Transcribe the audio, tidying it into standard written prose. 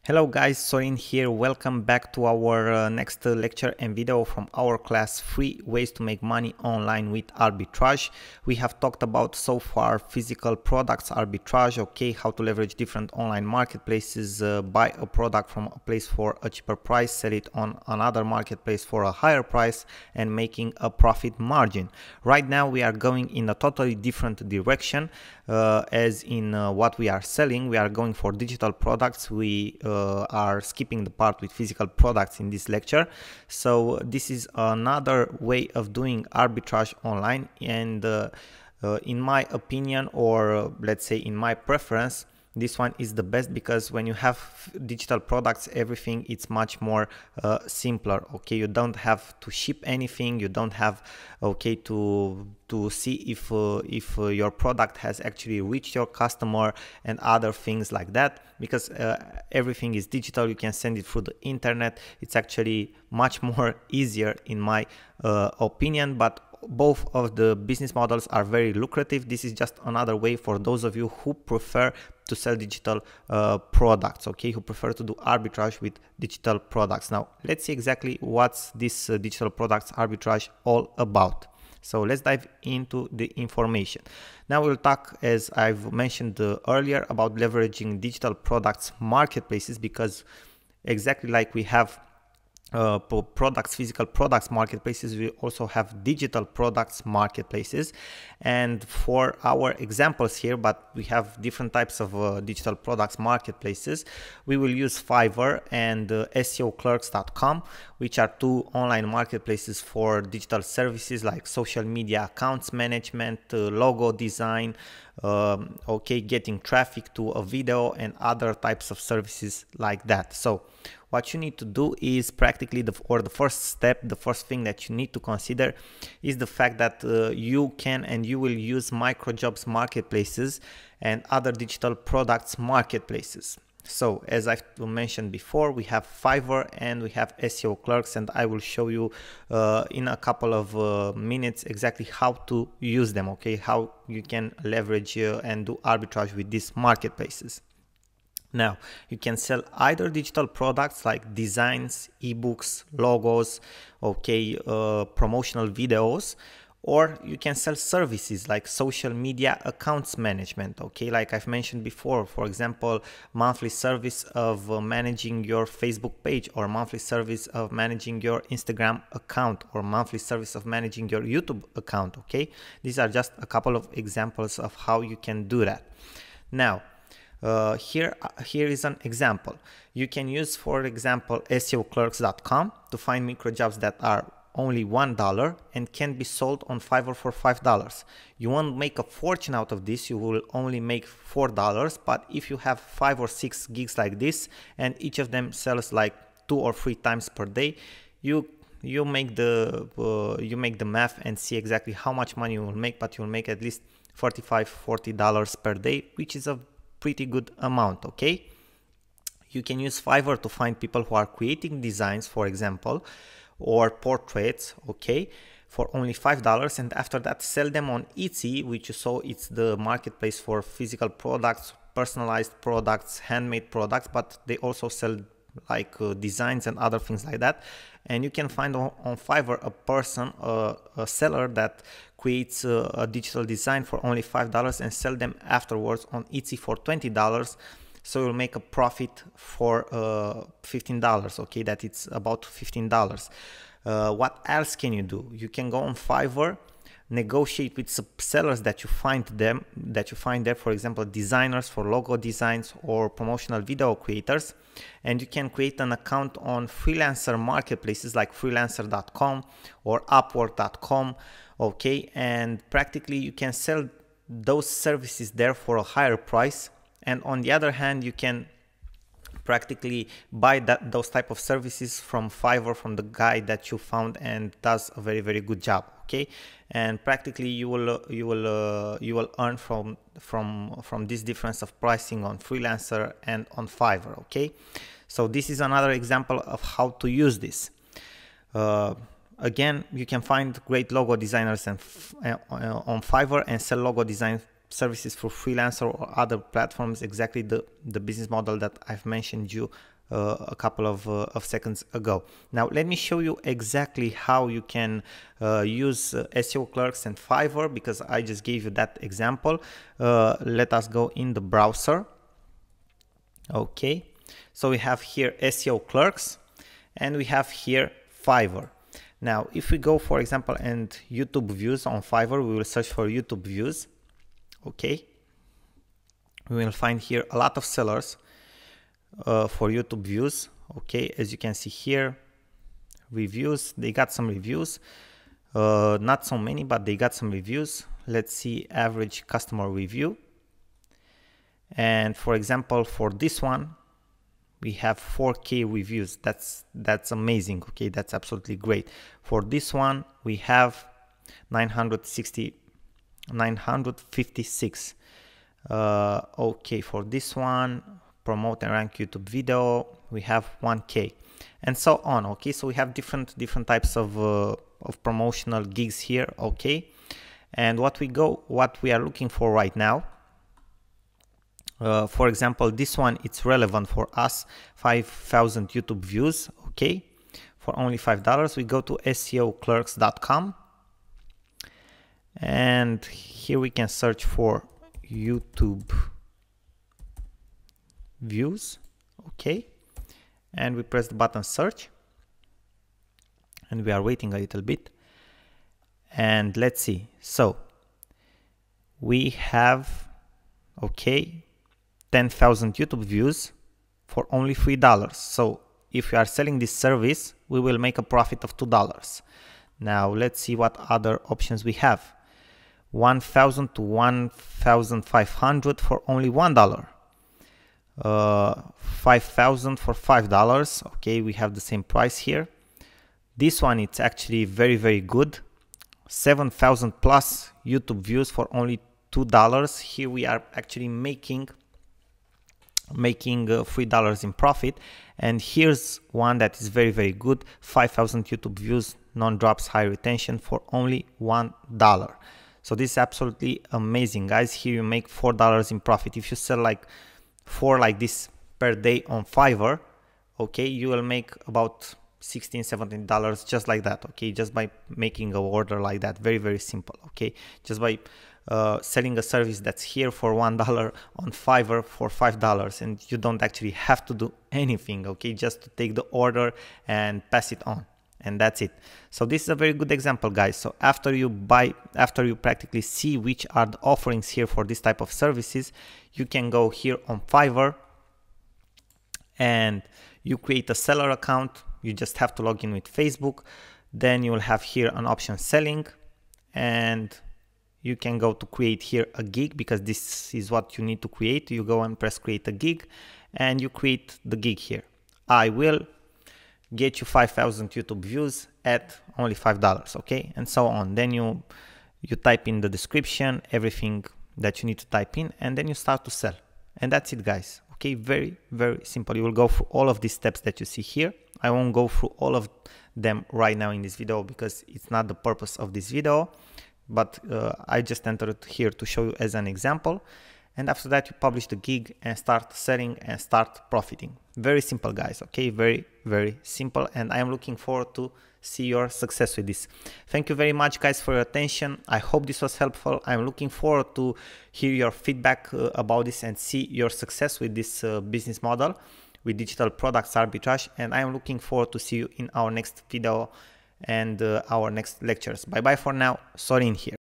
Hello guys, Sorin here. Welcome back to our next lecture and video from our class, Free Ways to Make Money Online with Arbitrage. We have talked about so far physical products arbitrage, okay, how to leverage different online marketplaces, buy a product from a place for a cheaper price, sell it on another marketplace for a higher price and making a profit margin. Right now we are going in a totally different direction. As in what we are selling, we are going for digital products. We are skipping the part with physical products in this lecture. So this is another way of doing arbitrage online, and in my opinion, or let's say in my preference, this one is the best, because when you have digital products, everything it's much more simpler. Okay, you don't have to ship anything, you don't have to see if your product has actually reached your customer and other things like that, because everything is digital. You can send it through the internet. It's actually much more easier in my opinion, but both of the business models are very lucrative. This is just another way for those of you who prefer to sell digital products, okay, who prefer to do arbitrage with digital products. Now let's see exactly what's this digital products arbitrage all about. So let's dive into the information. Now we'll talk, as I've mentioned earlier, about leveraging digital products marketplaces, because exactly like we have physical products marketplaces, we also have digital products marketplaces. And for our examples here, but we have different types of digital products marketplaces, we will use Fiverr and clerks.com, which are two online marketplaces for digital services like social media accounts management, logo design, getting traffic to a video and other types of services like that. So what you need to do is practically the first step, the first thing that you need to consider is the fact that you can and you will use microjobs marketplaces and other digital products marketplaces. So as I've mentioned before, we have Fiverr and we have SEO Clerks, and I will show you in a couple of minutes exactly how to use them, okay, how you can leverage and do arbitrage with these marketplaces. Now, you can sell either digital products like designs, ebooks, logos, promotional videos, or you can sell services like social media accounts management, okay, like I've mentioned before. For example, monthly service of managing your Facebook page, or monthly service of managing your Instagram account, or monthly service of managing your YouTube account, okay. These are just a couple of examples of how you can do that. Now, here is an example. You can use, for example, SEOclerks.com to find microjobs that are only $1 and can be sold on Fiverr for $5. You won't make a fortune out of this, you will only make $4, but if you have 5 or 6 gigs like this and each of them sells like 2 or 3 times per day, you make the math and see exactly how much money you will make, but you'll make at least $35–40 per day, which is a pretty good amount, okay. You can use Fiverr to find people who are creating designs, for example, or portraits, okay, for only $5, and after that sell them on Etsy, which you saw, it's the marketplace for physical products, personalized products, handmade products, but they also sell like designs and other things like that. And you can find on Fiverr a person, a seller that creates a digital design for only $5 and sell them afterwards on Etsy for $20. So you'll make a profit for $15, okay, that it's about $15. What else can you do? You can go on Fiverr, negotiate with sellers that you find there, for example, designers for logo designs or promotional video creators, and you can create an account on freelancer marketplaces like freelancer.com or upwork.com, okay, and practically you can sell those services there for a higher price. And on the other hand, you can practically buy those type of services from Fiverr, from the guy that you found and does a very good job, okay. And practically you will earn from this difference of pricing on freelancer and on Fiverr, okay. So this is another example of how to use this. Again, you can find great logo designers on Fiverr and sell logo designs services for freelancer or other platforms, exactly the business model that I've mentioned you a couple of seconds ago. Now let me show you exactly how you can use SEO Clerks and Fiverr, because I just gave you that example. Let us go in the browser. Okay, so we have here SEO Clerks and we have here Fiverr. Now if we go, for example, and YouTube views on Fiverr, we will search for YouTube views. Okay, we will find here a lot of sellers for YouTube views. Okay, as you can see here, reviews, they got some reviews, not so many, but they got some reviews. Let's see average customer review, and for example, for this one we have 4K reviews. That's amazing. Okay, that's absolutely great. For this one we have 956. Okay, for this one, promote and rank YouTube video, we have 1K, and so on. Okay, so we have different types of promotional gigs here. Okay, and what we are looking for right now, for example, this one, it's relevant for us, 5,000 YouTube views. Okay, for only $5, we go to SEOclerks.com, and here we can search for YouTube views. Okay, and we press the button search, and we are waiting a little bit, and let's see. So we have, okay, 10,000 YouTube views for only $3. So if we are selling this service, we will make a profit of $2. Now let's see what other options we have. 1,000 to 1,500 for only $1. 5,000 for $5. Okay, we have the same price here. This one, it's actually very good. 7,000 plus YouTube views for only $2. Here we are actually making $3 in profit. And here's one that is very good. 5,000 YouTube views, non-drops, high retention for only $1. So this is absolutely amazing, guys. Here you make $4 in profit. If you sell like 4 like this per day on Fiverr, okay, you will make about $16-17 just like that. Okay, just by making an order like that. Very simple. Okay, just by selling a service that's here for $1 on Fiverr for $5, and you don't actually have to do anything. Okay, just to take the order and pass it on, and that's it. So this is a very good example, guys. So after you practically see which are the offerings here for this type of services, you can go here on Fiverr and you create a seller account. You just have to log in with Facebook. Then you will have here an option selling, and you can go to create here a gig, because this is what you need to create. You go and press create a gig, and you create the gig here. I will get you 5,000 YouTube views at only $5, okay, and so on. Then you type in the description, everything that you need to type in, and then you start to sell, and that's it, guys. Okay, very simple. You will go through all of these steps that you see here. I won't go through all of them right now in this video, because it's not the purpose of this video, but I just entered here to show you as an example. And after that, you publish the gig and start selling and start profiting. Very simple, guys. Okay, very simple, and I am looking forward to see your success with this. Thank you very much, guys, for your attention. I hope this was helpful. I'm looking forward to hear your feedback about this and see your success with this business model with digital products arbitrage, and I am looking forward to see you in our next video and our next lectures. Bye bye for now. Sorin here.